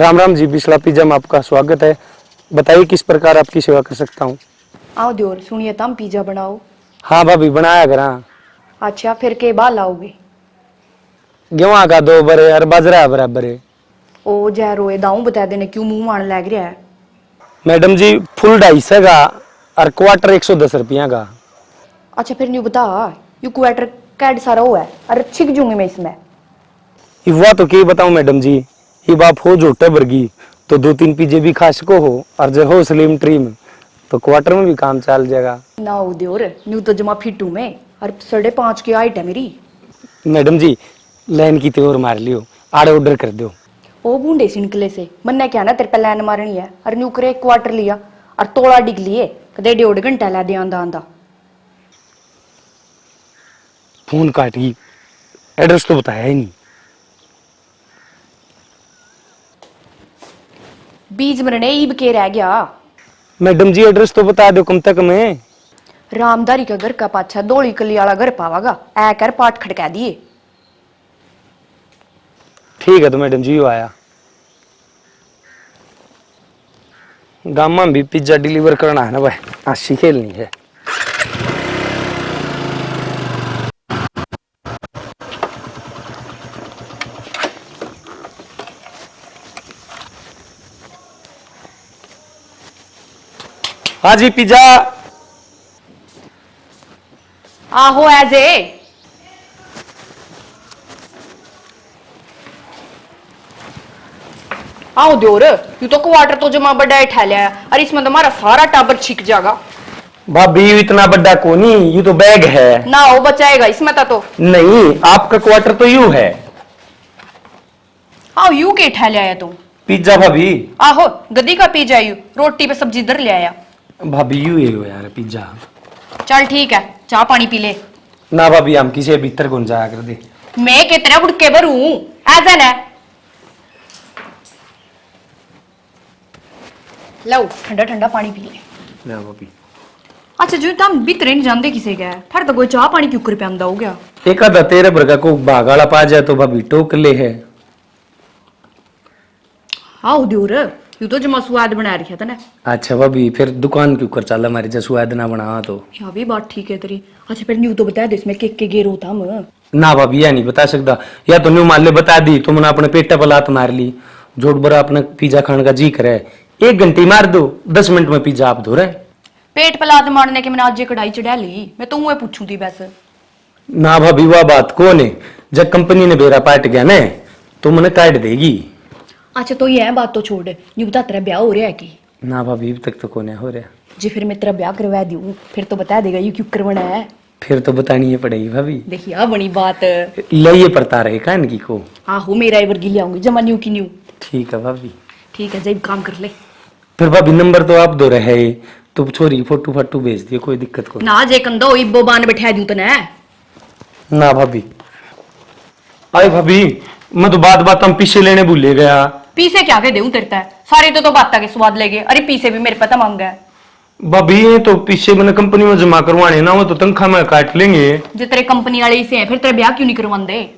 Ram Ram ji, Bisla pizza में आपका स्वागत है। बताइए किस प्रकार आपकी सेवा कर सकता हूँ। आओ दियोर सुनिए तम पिज्जा बनाओ। हाँ भाभी, बनाया करा। अच्छा फिर के बाद लाओगे? गेहूं का 2 बरे और बाजरा बराबर है। ओ जय रोए दाऊ बता देने क्यों मुंह मान लग रहा है। मैडम जी, फुल 250 का और क्वार्टर 110 रुपया का। अच्छा फिर न्यू बता, यू क्वार्टर कैड सारा हो है अरे छिक जूंगी मैं इसमें। युवा तो क्या बताऊं मैडम जी, ये बाप हो जो टबरगी तो 2-3 पिज्जे भी खा सको हो, और जो हो स्लिम ट्रिम तो क्वार्टर में भी काम चल जाएगा। ना हो दियोर, न्यू तो जमा फिटू में और 5.5 की हाइट है मेरी। मैडम जी, लाइन की त्योर मार लियो, आड़े ऑर्डर कर दो। ओ बूंडे से निकले से मन क्या ना तेरे पे लाइन मारनी है और न्यू करे क्वार्टर लिया और तोड़ा डिग लिए कदे 1.5 घंटा ला दे आंदा आंदा। फोन काट गई, एड्रेस तो बताया ही नहीं। बीज मरने ईब के रह गया। मैडम जी, एड्रेस तो बता दो कम तक में। रामदारी का घर का पाछा दौड़ी कली वाला घर पावागा ऐ कर पाठ खड़का दिए। ठीक है तो मैडम जी, वो आया। गामा में भी पिज्जा डिलीवर करना है ना भाई, आशी खेलनी है। हाँ जी, पिज्जा। आहो एज ए आओ दियोर, यू तो क्वार्टर तो जमा बड़ा ठहलिया है और इसमें तुम्हारा सारा टाबर छिक जाएगा। भाभी, इतना बड़ा कोनी, ये तो बैग है ना हो बचाएगा इसमें तो। नहीं, आपका क्वार्टर तो यू है। आओ यू के ठहलिया है तुम। पिज्जा भाभी। आहो गद्दी का पी जायू, रोटी पे सब्जी इधर ले आया। भाभी, यू है वो यार पिज्जा। चल ठीक है, चाह पानी पी ले। ना भाभी, हम किसी भीतर कौन जाया कर दे। मैं कितना बुड़के भरू ऐसा ना। लो ठंडा ठंडा पानी पी ले। ना भाभी। अच्छा जो तुम भीतर नहीं जानते किसे क्या है, फिर तो कोई चाह पानी क्यों कर पियांदा हो गया। एक आधा तेरे भरगा को भागाला पा जाए तो भाभी टोक ले है। आओ दियोर, यू तो जमा स्वाद बना रखा था ना। अच्छा भाभी, फिर दुकान क्यों कर चल हमारी, जैसे स्वाद ना बना तो। यहाँ भी बात ठीक है तेरी। अच्छा फिर न्यू तो बता दे इसमें के गेरो था म। ना भाभी, यह नहीं बता सकता। या तो न्यू मान ले बता दी तो मैंने अपने पेटा पर लात मार ली। जोड़ बरा अपना पिज्जा खाने का जी करे, 1 घंटे मार दो, 10 मिनट में पिज्जा आप धो रहे। पेट पलाद मारने के मैंने आज ये कढ़ाई चढ़ा ली, मैं तो मुँह पूछू थी बस। ना भाभी, वह बात कौन है, जब कंपनी ने बेरा पाट गया ना तो मैंने काट देगी। अच्छा तो ये है बात तो छोड़, न्यू बता तेरा ब्याह हो रहा है कि? ना भाभी, अभी तक तो कौन है हो रहा। जी फिर मैं तेरा ब्याह करवा दूं फिर तो बता देगा ये क्यों करवाना है। फिर तो बतानी ही पड़ेगी भाभी। देखिए आ बनी बात। लइए पड़ता रहे का इनकी को। आहो मेरा ही वर्गी ले आऊंगी जमा न्यू की न्यू। ठीक है भाभी। ठीक है जब काम कर ले। फिर भाभी, नंबर तो आप दो रहे, तो छोरी फोटो फाटू भेज दिए, कोई दिक्कत को। ना जे कंदो इब्बो बान बैठा दूं तने। ना भाभी। अरे भाभी, मैं तो बात हम पीछे लेने भूले गया। पीसे क्या के देऊं तेरे ते, सारे तो बात के स्वाद ले गए। अरे पीसे भी मेरे पता मांगा है। भाभी, ये तो पीछे मैंने कंपनी में जमा करवाने ना, वो तो तनख्वाह में काट लेंगे। जो तेरे कंपनी वाले से हैं फिर तेरा ब्याह क्यों नहीं करवांदे?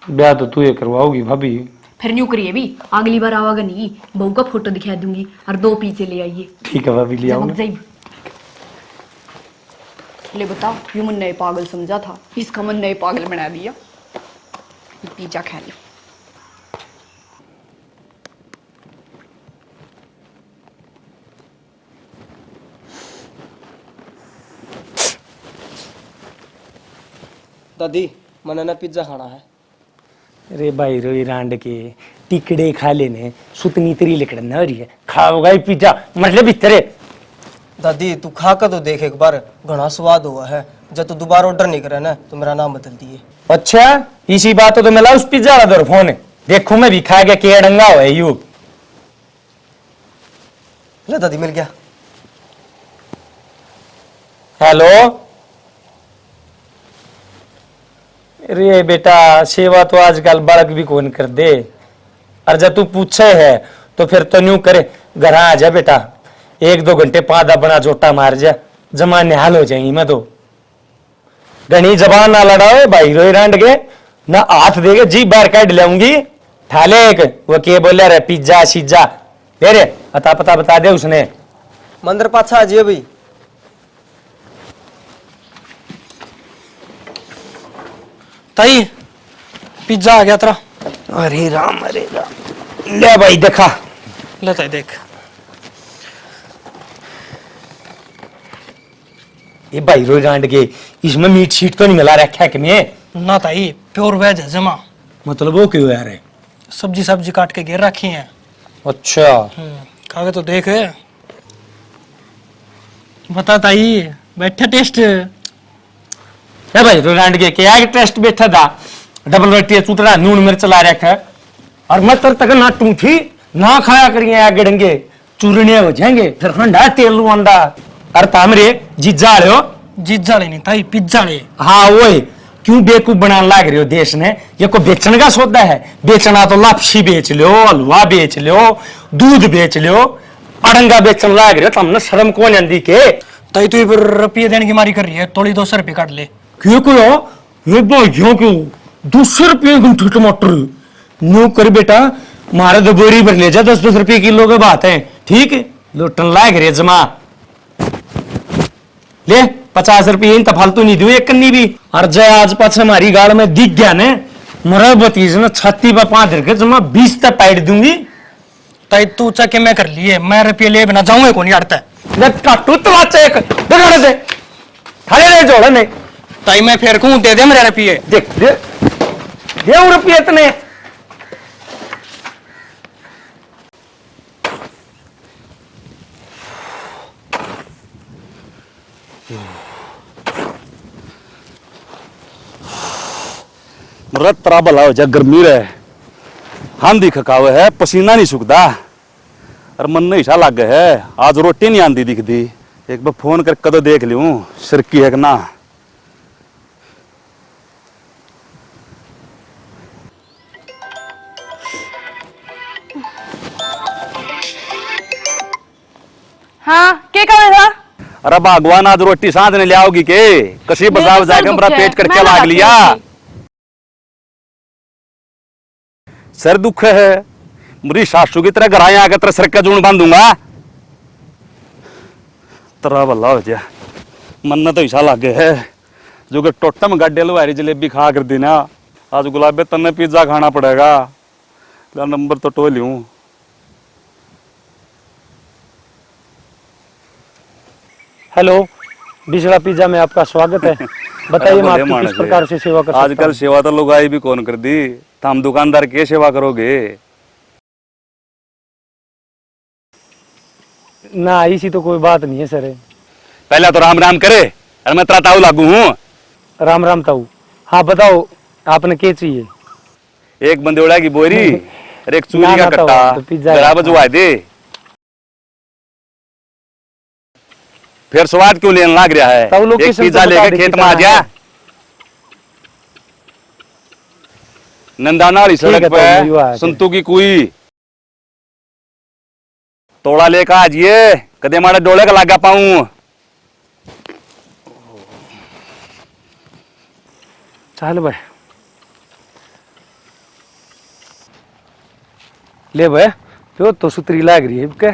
ब्याह तो तू ये करवाओगी भाभी। फिर न्यू करिए भी, अगली बार आवागा नहीं, बहू का फोटो दिखा दूंगी और 2 पीछे ले आइए। ठीक है भाभी, ले आऊंगा। ले बताओ, यू मन नए पागल समझा था, इसका मन नए पागल बना दिया। पिज्जा खा लो। दादी मैंने ना पिज्जा खाना है। अरे भाई रोई रांड के टिकड़े खा लेने, सुतनी तेरी लिकड़न हो रही है, खाओगा ही पिज्जा मतलब इतरे। दादी तू खा कर तो देख एक बार, घना स्वाद हुआ है। जब तू दोबारा ऑर्डर नहीं करे ना तो मेरा नाम बदल दिए। अच्छा, इसी बात तो मिला उस पिज्जा वाला दर फोन, देखो मैं भी खा गया के डंगा हुआ है यू। ले दादी मिल गया। हेलो। अरे बेटा, सेवा तो आजकल बालक भी कौन कर दे, और जब तू पूछे है तो फिर तो न्यू करे, घर आ जा बेटा, 1-2 घंटे 5 बना जोटा मार जा, जमा निहाल हो जाएंगी। मैं तो घनी जबान ना लड़ाओ भाई रोई रांड के, ना हाथ देगे जी बाहर काट लाऊंगी, ठाले एक वो के बोले रे पिज्जा सीज्जा दे रे अता पता बता दे उसने। मंदिर पाछा आ जाइए भाई। ताई पिज्जा आ गया तेरा। अरे राम ले भाई देखा। ले ताई देख। ये भाई रोई डांड के इसमें मीट शीट तो नहीं मिला रखा है कि मैं। ना ताई प्योर वेज है जमा। मतलब वो क्यों यार है? सब्जी सब्जी काट के घेर रखी है। अच्छा खा के तो देख। बता ताई बैठे टेस्ट। है भाई रोई डांड के क्या टेस्ट बैठा था। डबल रोटी चूतरा नून मिर्च ला रखा है और मैं तर तक ना टूठी ना खाया करिए आगे डंगे चूरने हो जाएंगे फिर हंडा तेल लुआंदा। अरे तामरे जीजा ले हो। जीजा ले नहीं ताई पिज्जा ले। हाँ वही क्यों बेवकूफ बनाने लाग रहे हो देश ने। ये को बेचने का सौदा है। बेचना तो लापसी बेच लो हलवा बेच लो दूध बेच लो अड़ंगा बेचने लाग रहे हो। तुमने शर्म कौन आंदी के। ताई तू फिर रुपये देने की मारी कर रही है। तोड़ी 200 रुपये काट ले। क्यों करो ये भाइयों क्यों 200 रुपये घंटे टमाटर नो कर बेटा मारे तो बोरी भर ले जा 10-10 रुपये किलो की बात है ठीक है। लुटन लाग रहे जमा ले 50 रुपये इन फालतू नहीं दू एक कन्नी भी। और जय आज पास हमारी गाड़ में दिख गया ने मरा भतीज ने छाती पर 5 रखे जमा 20 तक पैड दूंगी। ताई तू चके मैं कर लिए मैं रुपये ले बिना जाऊंगा कौन अड़ता है। काटू तो एक दे दे खाले ले जोड़ नहीं ताई मैं फिर कहूँ दे दे मेरे रुपये। देख दे दे रुपये इतने। मरद तरा भला हो जा गर्मी रहे हांदी खकावे है पसीना नहीं सूखता और मन नहीं सा लागे है आज रोटी नहीं आंदी दिखती। एक बार फोन करके कदों देख लूं सिरकी है कि ना। हाँ के कर रहा। अरे भगवान आज रोटी साथ ने ले आओगी के कसी बजाव जाके मेरा पेट करके लाग लिया। सर दुख है मेरी सासू की तरह घर आए आकर तेरा सर का जून बांधूंगा। तेरा भला हो जा मन तो ऐसा लागे है जो कि टोटम गड्ढे लुहारी जलेबी खा कर दी ना आज गुलाबे तन्ने पिज्जा खाना पड़ेगा। नंबर तो टो लूं। हेलो बिजला पिज्जा में आपका स्वागत है। बताइए मैं आपकी किस प्रकार से सेवा कर सकता हूं। आजकल सेवा तो लुगाई भी कौन कर दी तो हम दुकानदार के सेवा करोगे ना इसी तो कोई बात नहीं है सर। पहले तो राम राम करे अरे मैं तेरा ताऊ लागू हूँ। राम राम ताऊ। हाँ बताओ आपने क्या चाहिए। एक बंदोड़ा की बोरी और एक चूरी ना, का ना ताऊ, कट्टा तो पिज्जा बराबर जुआ दे। फिर स्वाद क्यों लेने लग रहा है। ताऊ एक लोकेशन पिज्जा तो बता लेके दे खेत में कितना आ जा। है। नंदाना वाली ठीक है सड़क ताऊ, मैं युवा पे है। संतू की कुई तोड़ा लेकर आ जाइए कदे मारे डोले का लागा पाऊं। चल भाई ले भाई जो तो सुतरी लाग रही है के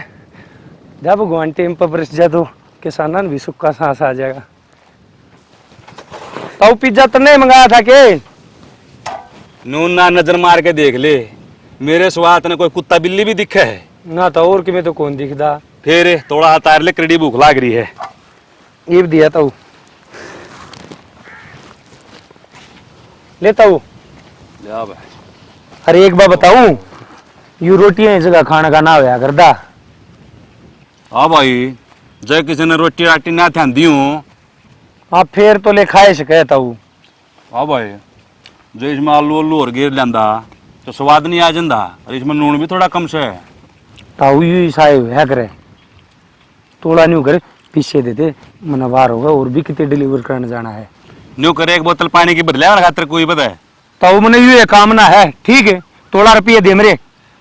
जब भगवान टेम पर बरस जा तो किसानन भी सुख का सांस आ जाएगा। ताऊ पिज्जा तो नहीं मंगाया था के। नून ना नजर मार के देख ले मेरे स्वाद ने कोई कुत्ता बिल्ली भी दिखे है ना तो और कि में तो कौन दिखदा। फिर थोड़ा तार ले कड़ी भूख लाग रही है। ये भी दिया ताऊ लेता हूँ। अरे एक बार बताऊं यू रोटियां इस जगह खाने का ना होया करदा। हाँ भाई जय किसी ने रोटी राटी ना ध्यान दी हूँ। हाँ फिर तो ले खाए से कहता हूँ। हाँ भाई जो इसमें आलू आलू और गिर लेंदा तो स्वाद नहीं आ जाता और इसमें नून भी थोड़ा कम से है। ताऊ यू ईसाई है करे थोड़ा न्यू करे पीछे देते मनवार होगा और भी कितने डिलीवर करने जाना है। न्यू करे एक बोतल पानी की बदले और खातर कोई पता है। ताऊ मैंने यू कामना है ठीक है थोड़ा रुपये दे मेरे।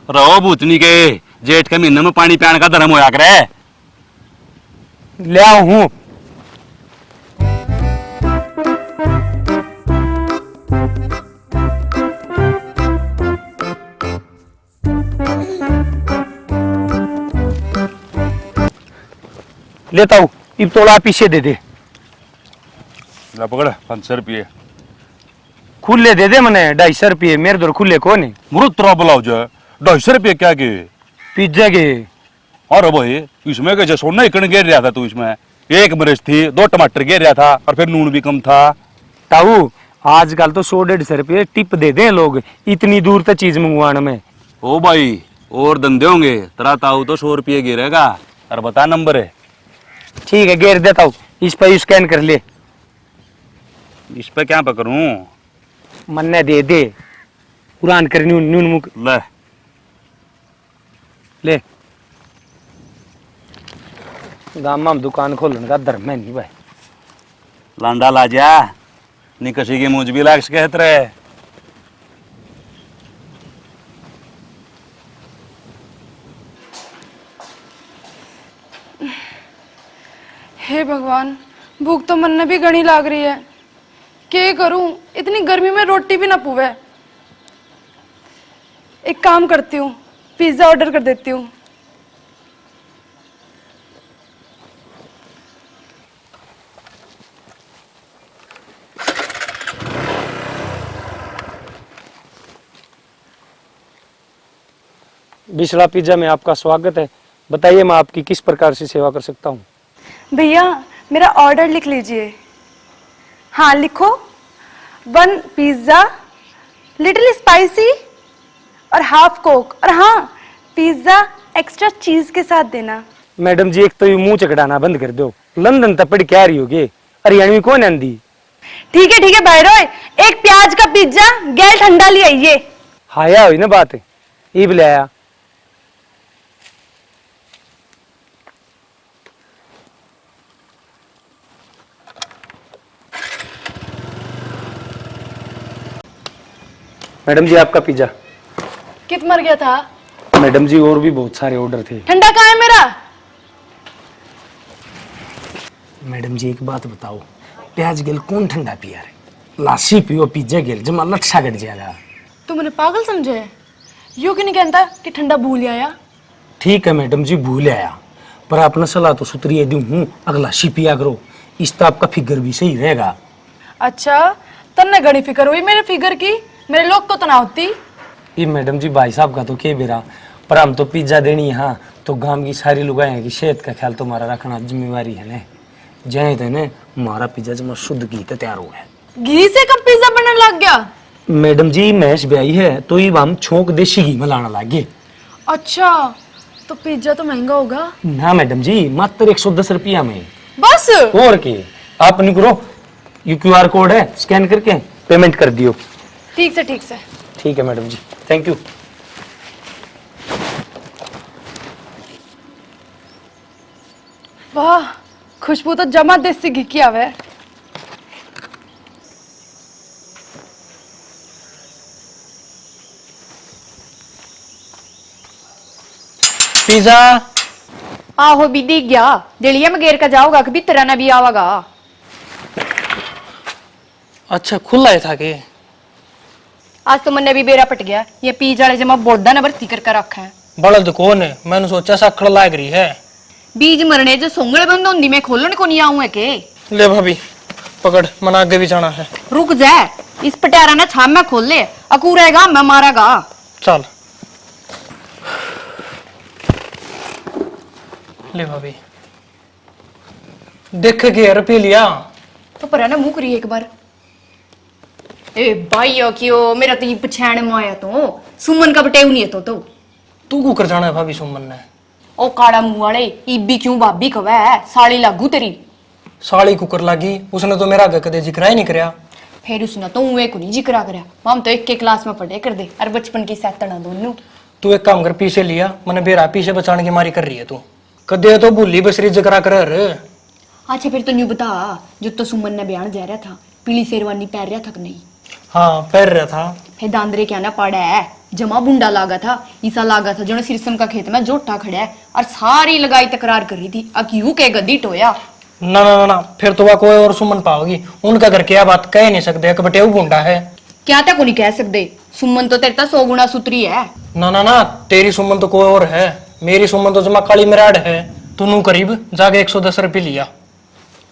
रहो भूतनी के जेठ के महीने में पानी पियाने का धर्म होया करे। ले आओ हूँ। लेता हूँ, इब तोला पीछे दे दे। ले पकड़ 500 रुपये। खुले दे दे मने 250 रुपये, मेरे दर खुले कौन है? मुरुत तेरा बुलाओ जो 250 रुपये क्या के? पिज्जा के। अरे भाई इसमें के जो सोना इकन गिर रहा था तू, इसमें एक मिर्च थी, 2 टमाटर गिर रहा था और फिर नून भी कम था। ताऊ आजकल तो 100-150 रुपये टिप दे दे लोग, इतनी दूर तक चीज मंगवाने में। ओ भाई और धंधे होंगे, तेरा ताऊ तो 100 रुपये गिरेगा। और बता नंबर है। ठीक है घेर देता हूँ, इस पर स्कैन कर ले। इस पे क्या पकड़ूं? मन्ने दे दे, पुरान कर न्यून न्यून मुक ले ले। गाँव में दुकान खोलने का धर्म है नहीं भाई। लांडा लाजा निकसी की मुझ भी लाक्स कहत रहे। हे भगवान, भूख तो मन भी घनी लाग रही है। क्या करूं, इतनी गर्मी में रोटी भी ना पुवे। एक काम करती हूँ, पिज्जा ऑर्डर कर देती हूँ। बिस्ला पिज्जा में आपका स्वागत है, बताइए मैं आपकी किस प्रकार से सेवा कर सकता हूँ? भैया मेरा ऑर्डर लिख लीजिए। हाँ लिखो, 1 पिज्जा, लिटिल स्पाइसी और हाफ कोक, और हाँ पिज्जा एक्स्ट्रा चीज के साथ देना। मैडम जी एक तो ये मुंह चकड़ाना बंद कर दो, लंदन तक पढ़ के आ रही होगी, हरियाणवी कौन आंदी? ठीक है भाई रोय, एक प्याज का पिज्जा गैल ठंडा ले आइए। हाया हुई ना बात, ईब ले आया। मैडम जी आपका पिज्जा। कित मर गया था? मैडम जी और भी बहुत सारे ऑर्डर थे। ठंडा कहाँ है मेरा? मैडम जी एक बात बताओ, प्याज गेल कौन ठंडा पिया रे? लासी पियो, पिज्जा गेल जमा लट्ठा गट जाएगा। तू मैंने पागल समझे? यूं क्यों नहीं कहता कि ठंडा भूल आया? ठीक है मैडम जी भूल आया, पर आपने सलाह तो सुतरी दूं हूँ, अगला सी पिया करो, इस तो आपका फिगर भी सही रहेगा। अच्छा तन्ने घनी फिक्र हुई मेरे फिगर की, मेरे लोग को तो ना होती। ये मैडम जी भाई साहब का तो क्या बेरा, पर हम तो पिज्जा देनी है तो गांव की सारी लुगाएं की सेहत का ख्याल तो हमारा रखना जिम्मेवारी है ने। जाए तो ने हमारा पिज्जा जमा शुद्ध घी तो तैयार हुआ है। घी से कब पिज्जा बनने लग गया? मैडम जी मैश ब्याई है तो ये हम छोंक देसी घी में लाना लागे। अच्छा तो पिज्जा तो महंगा होगा। ना मैडम जी मात्र 110 रुपया में। बस और के आप नहीं करो, यू QR कोड है, स्कैन करके पेमेंट कर दियो। ठीक से ठीक से। ठीक है मैडम जी, थैंक यू। वाह खुशबू तो जमा देसी घी की आवे। पिज्जा। आहो भी दिख गया, दिलिया में गेर का जाओगा कभी तरह ना भी आवागा। अच्छा खुला है था के? आज तो मन्ने भी बेरा पट गया, ये पिज्जा वाले जमा बोलदा ना भर्ती कर रखा है। बड़द कौन है? मैंने सोचा साखड़ लाग रही है। बीज मरने जो सोंगड़े बंद होंदी मैं खोलन को नहीं आऊं है के। ले भाभी पकड़, मन आगे भी जाना है। रुक जा, इस पटारा ना छाम में खोल ले, अकूरेगा मैं मारागा। चल ले भाभी, देख के रुपये लिया तो पर है ना मुंह करी एक बार। ए भाइयों क्यों मेरा तो ये पछाण में आया तो सुमन का बटेव नहीं है तो तू को कर जाना है भाभी सुमन ने। ओ काड़ा मुंह वाले इब्बी क्यों भाभी कवे है, साली लागू तेरी। साड़ी कुकर लागी, उसने तो मेरा आगे कदे जिक्र ही नहीं करया। फिर उसने तो उहे को नहीं जिक्रा करया, हम तो एक क्लास में पढ़े कर दे और बचपन की सैतना दोनों। तू एक काम कर, पीछे लिया मैंने बेरा पीछे बचाने की मारी कर रही है तू। कदे तो भूली बसरी जिक्रा कर। अच्छा फिर तो न्यू बता, जो तो सुमन ने बयान जा रहा था पीली शेरवानी पहन रहा था कि नहीं? हाँ पैर रहा था। फिर दांदरे क्या ना पड़ा है, जमा बुंडा लागा था, ईसा लागा था जो सिरसम का खेत में जोटा खड़ा है और सारी लगाई तकरार कर रही थी, अक्यू के गद्दी टोया। ना ना ना फिर तो वह कोई और सुमन पाओगी, उनका घर क्या बात कह नहीं सकते, बटे वो बूंदा है। क्या तक नहीं कह सकते, सुमन तो तेरे ता 100 गुना सुतरी है। ना ना ना तेरी सुमन तो कोई और है, मेरी सुमन तो जमा काली मिराड है। तूनू करीब जाके 110 रुपये लिया।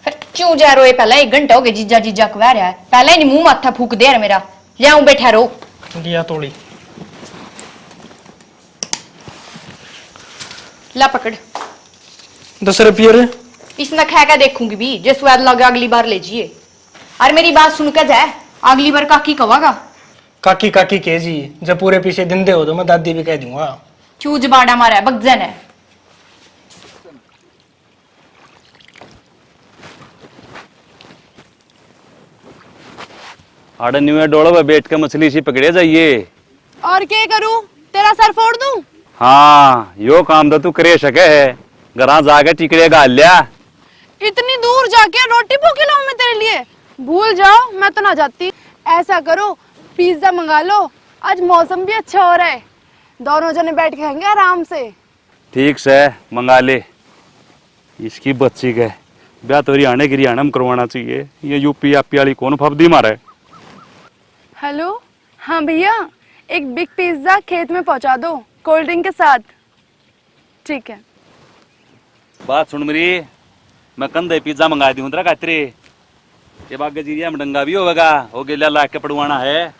फिर क्यों जा रोए? पहले 1 घंटा हो गया जीजा जीजा कह रहा है, पहले ही मुंह माथा फूक दे रहा मेरा। ले बैठा रो। लिया तोड़ी। ला पकड़। 10 रुपये रे। इसने खा के देखूंगी भी, जो स्वाद लगा अगली बार ले जिए। और मेरी बात सुन के जाए, अगली बार काकी कहोगा। काकी काकी के जी, जब पूरे पीछे दिन दे हो तो मैं दादी भी कह दूंगा। क्यों जबाड़ा मारा है, बगजन है। आड़े न्यू डोड़ो में बैठ के मछली सी पकड़े जाइए। और क्या करूं, तेरा सर फोड़ दूं? हाँ यो काम तो तू करे सके है, घरा जाके टिकड़े गाल लिया। इतनी दूर जाके रोटी भूखी लाऊं मैं तेरे लिए? भूल जाओ, मैं तो ना जाती। ऐसा करो, पिज्जा मंगा लो, आज मौसम भी अच्छा हो रहा है, दोनों जने बैठ के खाएंगे आराम से। ठीक से मंगा ले। इसकी बच्ची के ब्याह तो हरियाणा की हरियाणा में करवाना चाहिए, ये यूपी यापी वाली कौन फब्दी मारे। हेलो, हाँ भैया, एक बिग पिज्जा खेत में पहुंचा दो, कोल्ड ड्रिंक के साथ। ठीक है। बात सुन मेरी, मैं कंधे पिज्जा मंगा दी हूँ तेरा खातरे। ये बाग जीरिया में डंगा भी होगा, हो गेला ला के पड़वाना है।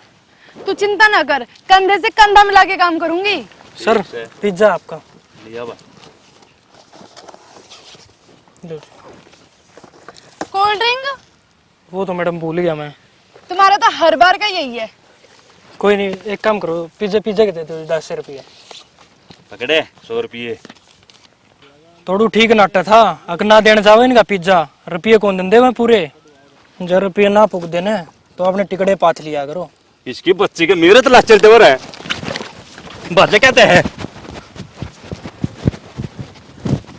तू चिंता ना कर, कंधे से कंधा मिला के काम करूंगी। सर पिज्जा आपका। लिया बा। लो। Cold drink? वो तो मैडम भूल गया मैं। तुम्हारा तो हर बार का यही है। कोई नहीं, एक काम करो, पिज्जा पिज्जा के दे दो 10 रुपये। पकड़े 100 रुपये। थोड़ू ठीक नाटा था, अकना देने जाओ इनका पिज्जा, रुपये कौन देंदे मैं पूरे। जब रुपये ना पुग देने तो अपने टिकड़े पाथ लिया करो। इसकी बच्ची के मेरे तो लाच चलते हो रहे हैं। बाजे कहते हैं